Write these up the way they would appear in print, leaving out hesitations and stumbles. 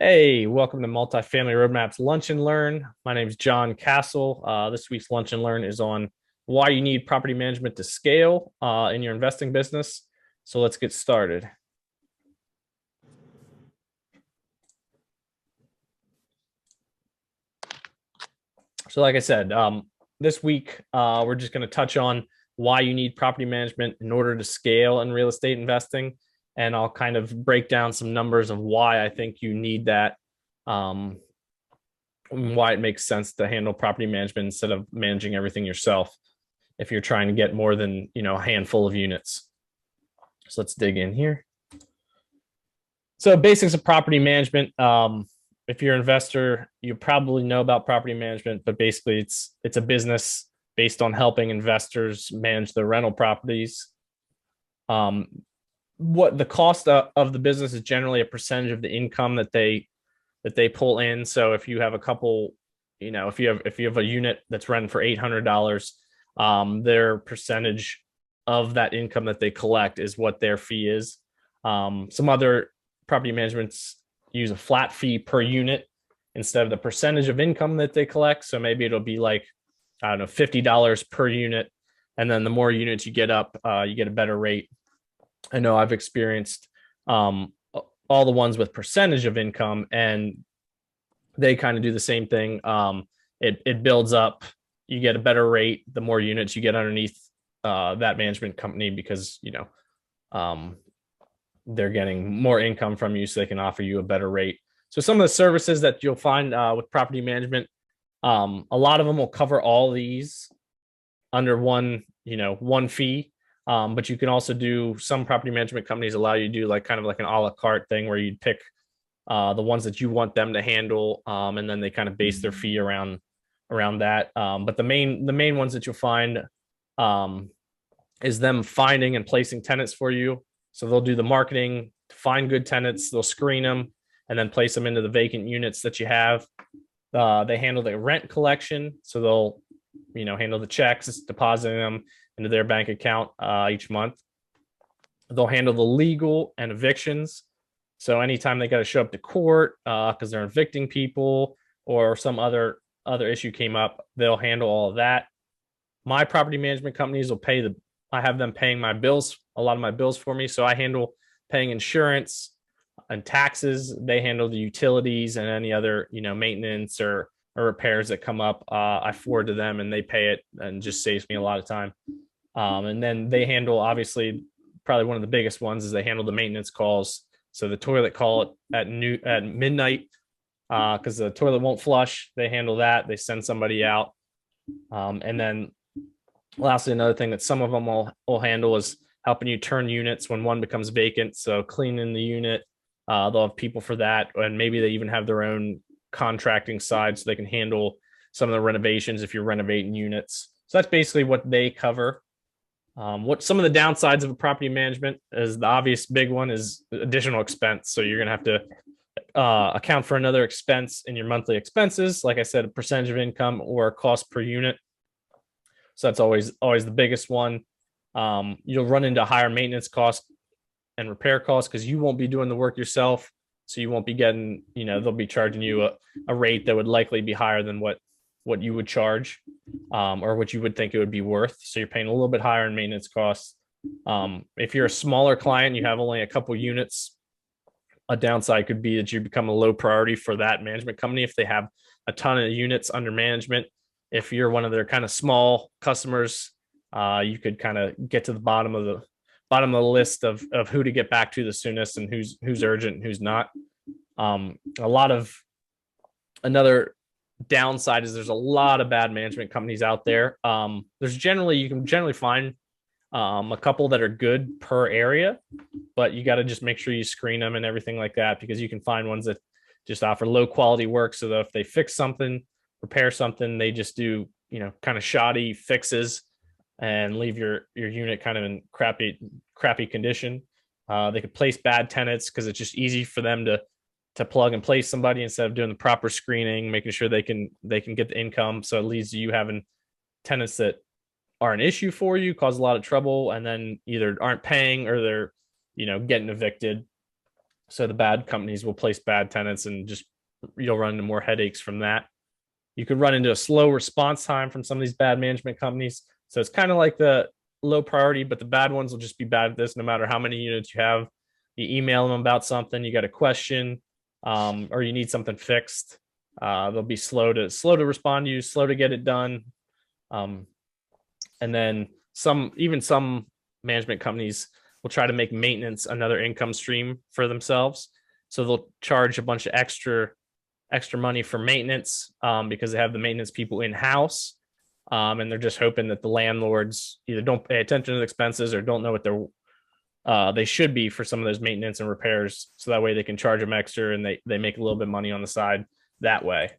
Hey, welcome to Multifamily Roadmaps Lunch and Learn. My name is John Castle. This week's Lunch and Learn is on why you need property management to scale in your investing business. So let's get started. So, like I said, this week we're just going to touch on why you need property management in order to scale in real estate investing. And I'll kind of break down some numbers of why I think you need that, why it makes sense to handle property management instead of managing everything yourself if you're trying to get more than a handful of units. So let's dig in here. So basics of property management. If you're an investor, you probably know about property management, but basically it's a business based on helping investors manage their rental properties. What the cost of the business is generally a percentage of the income that they pull in. So if you have a couple, if you have a unit that's rented for $800, their percentage of that income that they collect is what their fee is. Some other property managements use a flat fee per unit instead of the percentage of income that they collect. So maybe it'll be like, I don't know, $50 per unit. And then the more units you get up, you get a better rate. I know I've experienced all the ones with percentage of income, and they kind of do the same thing. It builds up. You get a better rate the more units you get underneath that management company because they're getting more income from you, so they can offer you a better rate. So some of the services that you'll find with property management, a lot of them will cover all these under one fee. But you can also do, some property management companies allow you to do like kind of like an a la carte thing where you pick the ones that you want them to handle, and then they kind of base their fee around that. But the main ones that you'll find is them finding and placing tenants for you. So they'll do the marketing to find good tenants, they'll screen them, and then place them into the vacant units that you have. They handle the rent collection, so they'll handle the checks, depositing them into their bank account each month. They'll handle the legal and evictions. So anytime they got to show up to court because they're evicting people or some other issue came up, they'll handle all of that. My property management companies will I have them paying my bills, a lot of my bills for me. So I handle paying insurance and taxes. They handle the utilities and any other, maintenance or repairs that come up. I forward to them and they pay it, and just saves me a lot of time. And then they handle, obviously, probably one of the biggest ones is they handle the maintenance calls. So the toilet call at midnight because the toilet won't flush. They handle that. They send somebody out. And then lastly, another thing that some of them will handle is helping you turn units when one becomes vacant. So cleaning the unit, they'll have people for that. And maybe they even have their own contracting side so they can handle some of the renovations if you're renovating units. So that's basically what they cover. What some of the downsides of a property management is, the obvious big one is additional expense. So you're going to have to account for another expense in your monthly expenses. Like I said, a percentage of income or cost per unit. So that's always the biggest one. You'll run into higher maintenance costs and repair costs because you won't be doing the work yourself. So you won't be getting, they'll be charging you a rate that would likely be higher than what you would charge, or what you would think it would be worth. So you're paying a little bit higher in maintenance costs. If you're a smaller client, you have only a couple units, a downside could be that you become a low priority for that management company if they have a ton of units under management. If you're one of their kind of small customers, you could kind of get to the bottom of the list of who to get back to the soonest and who's urgent and who's not. Another downside is there's a lot of bad management companies out there. You can generally find a couple that are good per area, but you got to just make sure you screen them and everything like that, because you can find ones that just offer low quality work. So that if they fix something, repair something, they just do kind of shoddy fixes and leave your unit kind of in crappy condition. They could place bad tenants because it's just easy for them to plug and place somebody instead of doing the proper screening, making sure they can get the income. So it leads to you having tenants that are an issue for you, cause a lot of trouble, and then either aren't paying or they're getting evicted. So the bad companies will place bad tenants, and just you'll run into more headaches from that. You could run into a slow response time from some of these bad management companies. So it's kind of like the low priority, but the bad ones will just be bad at this no matter how many units you have. You email them about something, you got a question, or you need something fixed. They'll be slow to respond to you, slow to get it done. Um, and then some management companies will try to make maintenance another income stream for themselves. So they'll charge a bunch of extra money for maintenance because they have the maintenance people in house. And they're just hoping that the landlords either don't pay attention to the expenses or don't know what they should be for some of those maintenance and repairs. So that way they can charge them extra and they make a little bit of money on the side that way.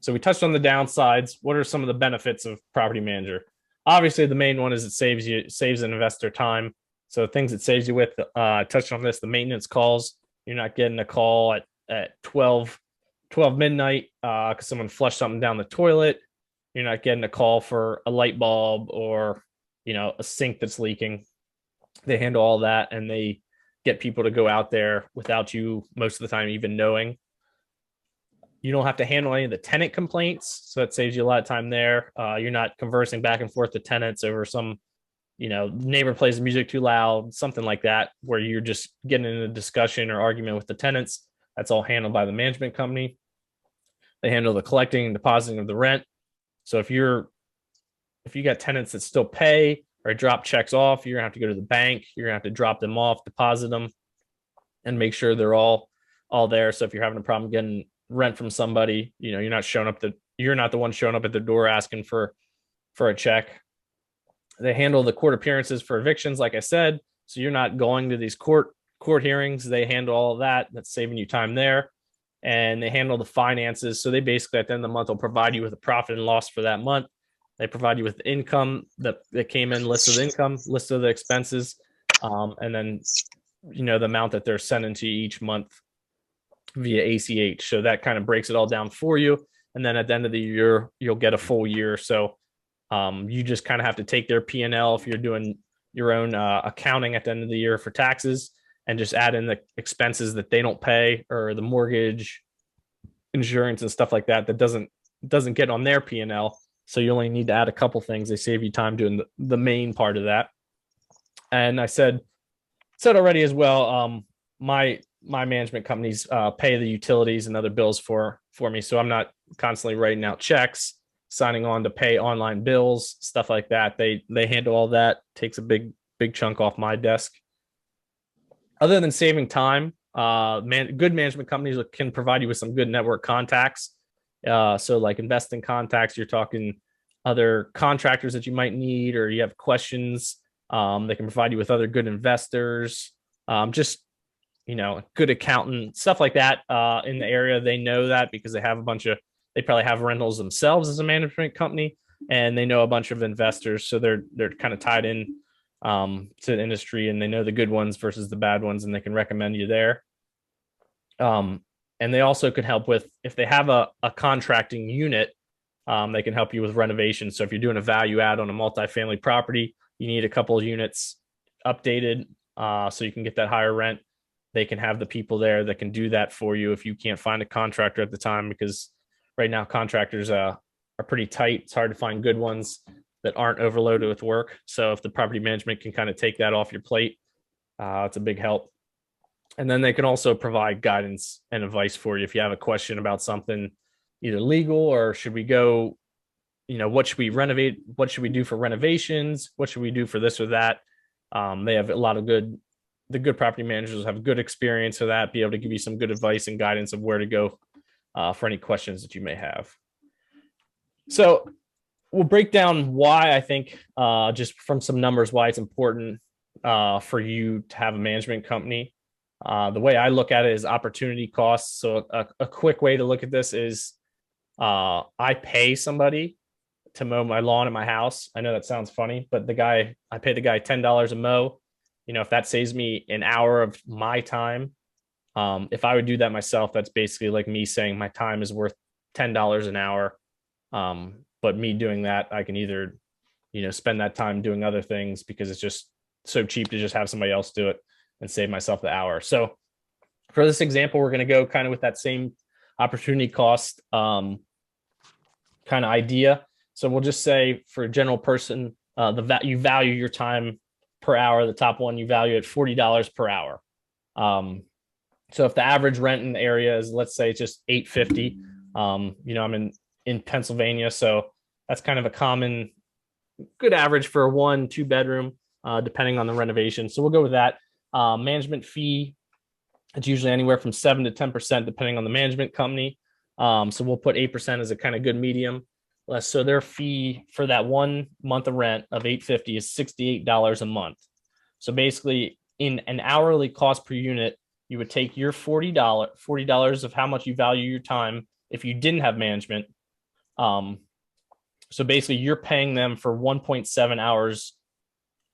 So we touched on the downsides. What are some of the benefits of property manager? Obviously, the main one is it saves an investor time. So things it saves you with, I touched on this, the maintenance calls. You're not getting a call at 12 midnight because someone flushed something down the toilet. You're not getting a call for a light bulb or a sink that's leaking. They handle all that, and they get people to go out there without you most of the time even knowing. You don't have to handle any of the tenant complaints, so that saves you a lot of time there. You're not conversing back and forth to tenants over some neighbor plays the music too loud, something like that, where you're just getting in a discussion or argument with the tenants. That's all handled by the management company. They handle the collecting and depositing of the rent. So if you got tenants that still pay or drop checks off, you're gonna have to go to the bank. You're gonna have to drop them off, deposit them, and make sure they're all there. So if you're having a problem getting rent from somebody, you're not the one showing up at the door asking for a check. They handle the court appearances for evictions, like I said. So you're not going to these court hearings. They handle all of that. That's saving you time there. And they handle the finances. So they basically at the end of the month will provide you with a profit and loss for that month. They provide you with income that came in, list of the income, list of the expenses, and then the amount that they're sending to you each month via ACH. So that kind of breaks it all down for you. And then at the end of the year, you'll get a full year. So you just kind of have to take their P&L if you're doing your own accounting at the end of the year for taxes, and just add in the expenses that they don't pay, or the mortgage, insurance, and stuff like that doesn't get on their P&L. So you only need to add a couple things. They save you time doing the main part of that. And I said already as well, my management companies pay the utilities and other bills for me. So I'm not constantly writing out checks, signing on to pay online bills, stuff like that. They handle all that. Takes a big chunk off my desk. Other than saving time, good management companies can provide you with some good network contacts. So like investing contacts, you're talking other contractors that you might need, or you have questions. They can provide you with other good investors, just good accountant, stuff like that in the area. They know that because they probably have rentals themselves as a management company, and they know a bunch of investors. So they're kind of tied in to the industry, and they know the good ones versus the bad ones, and they can recommend you there. And they also could help with, if they have a contracting unit, they can help you with renovations. So if you're doing a value add on a multifamily property, you need a couple of units updated so you can get that higher rent. They can have the people there that can do that for you if you can't find a contractor at the time, because right now contractors are pretty tight. It's hard to find good ones that aren't overloaded with work. So if the property management can kind of take that off your plate, it's a big help. And then they can also provide guidance and advice for you if you have a question about something, either legal or should we go, what should we renovate? What should we do for renovations? What should we do for this or that? They have a lot of the good property managers have good experience for that, be able to give you some good advice and guidance of where to go for any questions that you may have. So we'll break down why I think, just from some numbers, why it's important for you to have a management company. The way I look at it is opportunity costs. So a quick way to look at this is I pay somebody to mow my lawn at my house. I know that sounds funny, but I pay the guy $10 a mow. If that saves me an hour of my time, if I would do that myself, that's basically like me saying my time is worth $10 an hour. But me doing that, I can either, spend that time doing other things because it's just so cheap to just have somebody else do it. and save myself the hour. So for this example, we're going to go kind of with that same opportunity cost kind of idea. So we'll just say for a general person, you value your time per hour. The top one, you value at $40 per hour. So if the average rent in the area is, let's say, it's just $850, I'm in Pennsylvania, so that's kind of a common good average for a 1-2 bedroom, depending on the renovation. So we'll go with that. Management fee, it's usually anywhere from 7 to 10%, depending on the management company. So we'll put 8% as a kind of good medium. So their fee for that 1 month of rent of $850 is $68 a month. So basically, in an hourly cost per unit, you would take your $40 of how much you value your time if you didn't have management. So basically, you're paying them for 1.7 hours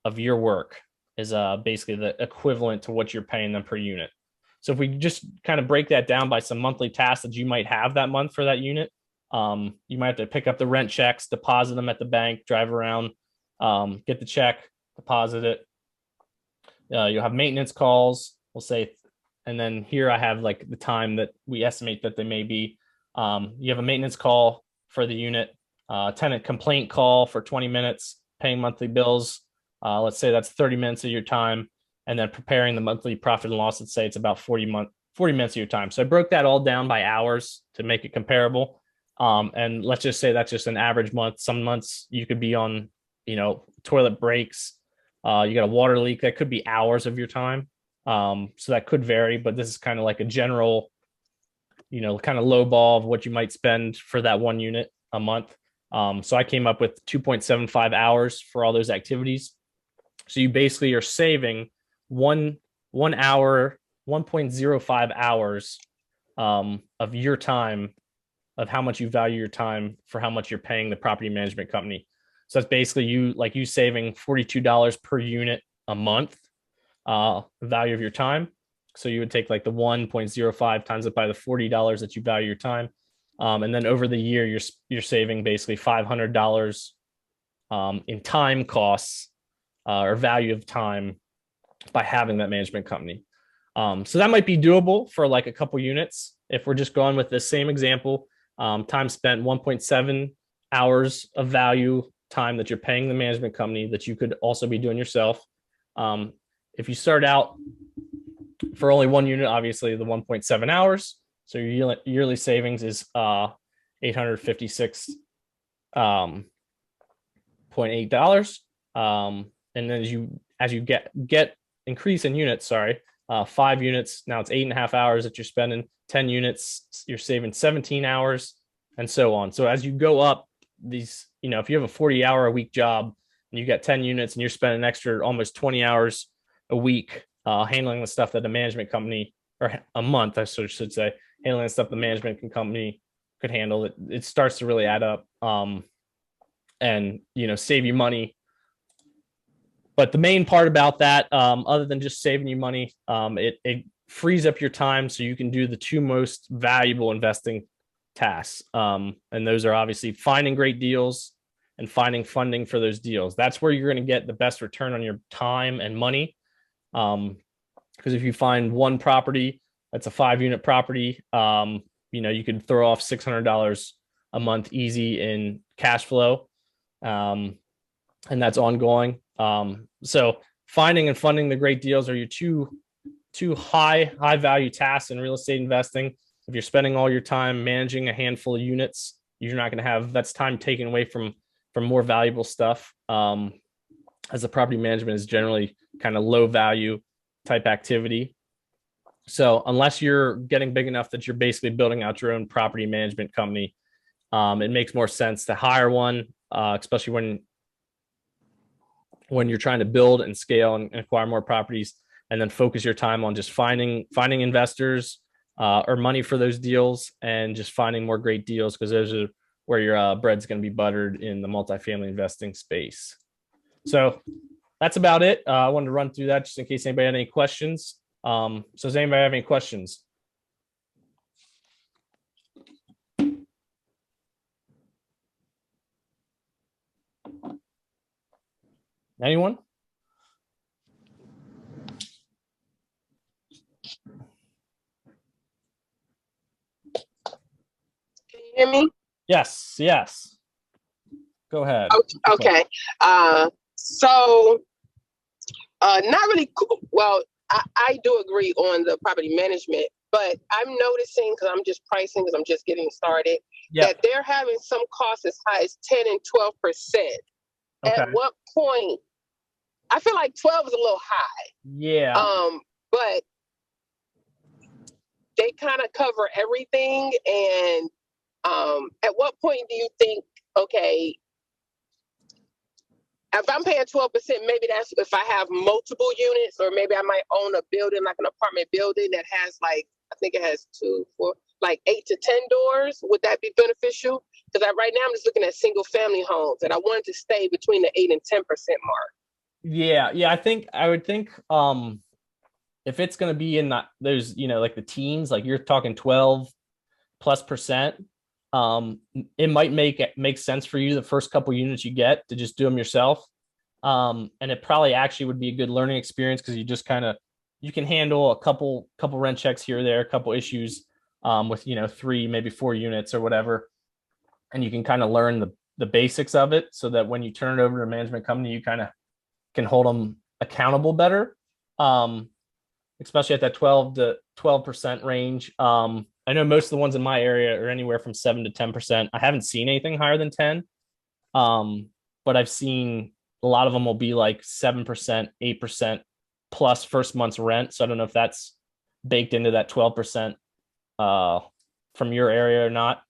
of your work is basically the equivalent to what you're paying them per unit. So if we just kind of break that down by some monthly tasks that you might have that month for that unit, you might have to pick up the rent checks, deposit them at the bank, drive around, get the check, deposit it. You'll have maintenance calls, we'll say, and then here I have like the time that we estimate that they may be. You have a maintenance call for the unit, tenant complaint call for 20 minutes, paying monthly bills. Let's say that's 30 minutes of your time, and then preparing the monthly profit and loss. Let's say it's about 40 minutes of your time. So I broke that all down by hours to make it comparable. And let's just say that's just an average month. Some months you could be on, toilet breaks. You got a water leak. That could be hours of your time. So that could vary, but this is kind of like a general, kind of low ball of what you might spend for that one unit a month. So I came up with 2.75 hours for all those activities. So you basically are saving one hour, 1.05 hours of your time, of how much you value your time for how much you're paying the property management company. So that's basically you saving $42 per unit a month, value of your time. So you would take like the 1.05 times it by the $40 that you value your time. And then over the year, you're saving basically $500 in time costs or value of time by having that management company. So that might be doable for like a couple units. If we're just going with the same example, time spent 1.7 hours of value time that you're paying the management company that you could also be doing yourself. If you start out for only one unit, obviously the 1.7 hours. So your yearly savings is $856.8. And then as you get increase in units, 5 units, now it's 8.5 hours that you're spending. 10 units, you're saving 17 hours, and so on. So as you go up these, if you have a 40-hour a week job and you got 10 units and you're spending an extra almost 20 hours a week handling the stuff that the management company, or a month, I should say, handling the stuff the management company could handle, it starts to really add up and save you money. But the main part about that, other than just saving you money, it frees up your time so you can do the two most valuable investing tasks. And those are obviously finding great deals and finding funding for those deals. That's where you're going to get the best return on your time and money. Because if you find one property that's a 5-unit property, you could throw off $600 a month easy in cash flow. And that's ongoing. So finding and funding the great deals are your two high value tasks in real estate investing. If you're spending all your time managing a handful of units, you're not going to have, that's time taken away from more valuable stuff. As the property management is generally kind of low value type activity. So unless you're getting big enough that you're basically building out your own property management company, it makes more sense to hire one, especially when you're trying to build and scale and acquire more properties, and then focus your time on just finding investors or money for those deals, and just finding more great deals, because those are where your bread's going to be buttered in the multifamily investing space. So that's about it. I wanted to run through that just in case anybody had any questions. So does anybody have any questions? Anyone? Hear me? Yes, yes. Go ahead. Okay. Uh, so, not really cool. Well, I do agree on the property management, but I'm noticing, because I'm just pricing, because I'm just getting started, that Yep. they're having some costs as high as 10 and 12%. At Okay. what point? I feel like 12 is a little high. Yeah. But they kind of cover everything. And at what point do you think, okay, if I'm paying 12%, maybe that's if I have multiple units, or maybe I might own a building, like an apartment building that has like, I think it has 2, 4, like 8 to 10 doors. Would that be beneficial? Because right now I'm just looking at single family homes, and I wanted to stay between the 8 and 10% mark. Yeah. Yeah. I would think if it's gonna be in that those, like the teens, like you're talking 12+%, it might make sense for you the first couple units you get to just do them yourself. And it probably actually would be a good learning experience because you just kind of you can handle a couple rent checks here or there, a couple issues with 3 maybe 4 units or whatever, and you can kind of learn the basics of it so that when you turn it over to a management company, you kind of can hold them accountable better. Um, Especially at that 12% range. I know most of the ones in my area are anywhere from 7 to 10%. I haven't seen anything higher than 10. But I've seen a lot of them will be like 7%, 8% plus first month's rent. So I don't know if that's baked into that 12% from your area or not.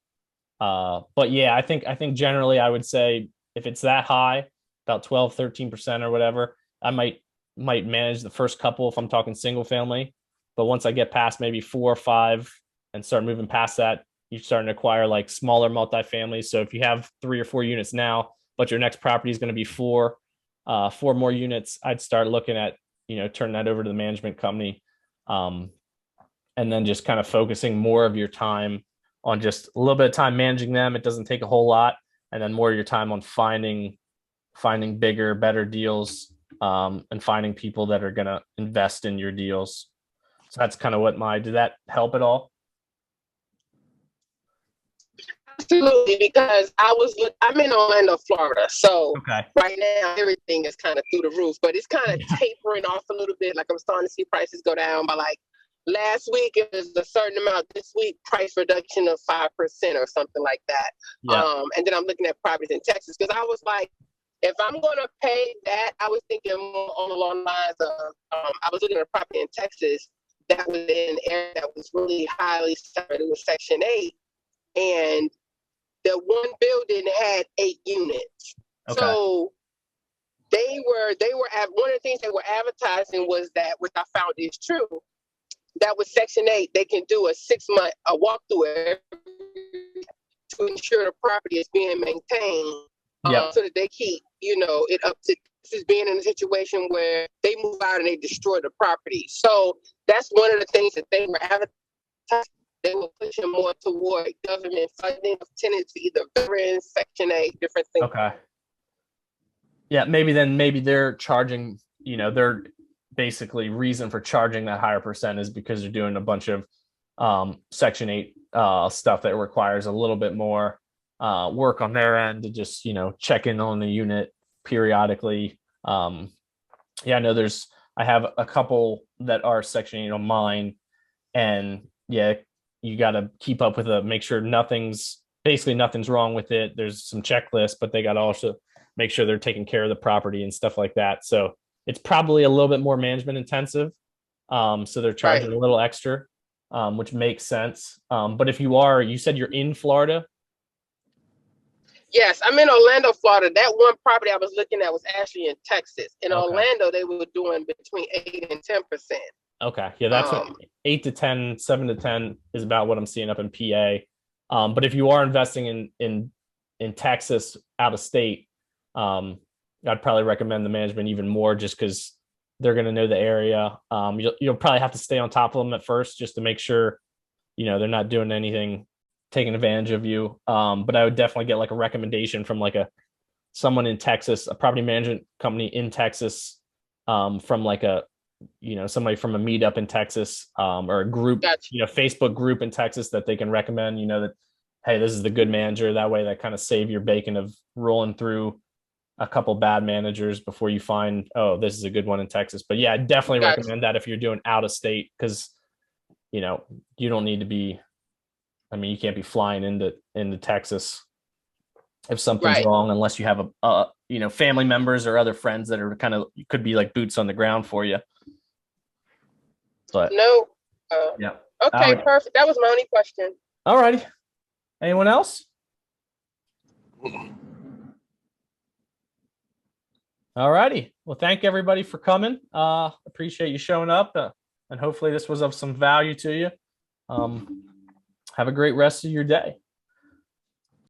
But yeah, I think generally I would say if it's that high, about 12, 13% or whatever, I might manage the first couple if I'm talking single family. But once I get past maybe 4 or 5 and start moving past that, you're starting to acquire like smaller multifamilies. So if you have 3 or 4 units now, but your next property is going to be 4 more units, I'd start looking at, turning that over to the management company. Um, and then just kind of focusing more of your time on just a little bit of time managing them. It doesn't take a whole lot. And then more of your time on finding bigger, better deals, and finding people that are going to invest in your deals. So that's kind of did that help at all? Absolutely, because I'm in Orlando, Florida. So Okay. right now everything is kind of through the roof, but it's kind of Yeah. tapering off a little bit. Like I'm starting to see prices go down by like last week it was a certain amount. This week price reduction of 5% or something like that. Yeah. And then I'm looking at properties in Texas because I was like, if I'm going to pay that, I was thinking more on the long lines of I was looking at a property in Texas that was in an area that was really highly separated with Section 8, and the one building had 8 units. Okay. So they were at one of the things they were advertising was that, which I found is true, that with Section 8 they can do a 6-month walkthrough to ensure the property is being maintained, Yep. so that they keep it up to this is being in a situation where they move out and they destroy the property. So that's one of the things that they were advertising. They were pushing more toward government funding of tenants, either veterans, Section 8, different things. Okay. Yeah, maybe they're charging, their basically reason for charging that higher percent is because they're doing a bunch of Section 8 stuff that requires a little bit more work on their end to just, check in on the unit periodically. Yeah, I know I have a couple that are Section 8 on mine, and yeah, you got to keep up with it, make sure nothing's wrong with it. There's some checklists, but they got to also make sure they're taking care of the property and stuff like that. So it's probably a little bit more management intensive. So they're charging Right. a little extra, which makes sense. But if you said you're in Florida. Yes, I'm in Orlando, Florida. That one property I was looking at was actually in Texas. In Okay. Orlando, they were doing between 8 and 10%. Okay. Yeah, that's what Um, 8 to 10, 7 to 10 is about what I'm seeing up in PA. But if you are investing in Texas out of state, I'd probably recommend the management even more just because they're going to know the area. You'll probably have to stay on top of them at first just to make sure, they're not doing anything, taking advantage of you. But I would definitely get like a recommendation from like someone in Texas, a property management company in Texas, from like somebody from a meetup in Texas, or a group, gotcha. Facebook group in Texas that they can recommend, that hey, this is the good manager. That way, that kind of save your bacon of rolling through a couple bad managers before you find, oh, this is a good one in Texas. But yeah, I definitely Gotcha. recommend that if you're doing out of state, because you don't need to be. I mean, you can't be flying into Texas if something's Right. wrong, unless you have family members or other friends that are kind of could be like boots on the ground for you. But No. yeah. Okay, perfect. That was my only question. All righty. Anyone else? All righty. Well, thank everybody for coming. Appreciate you showing up, and hopefully this was of some value to you. Have a great rest of your day.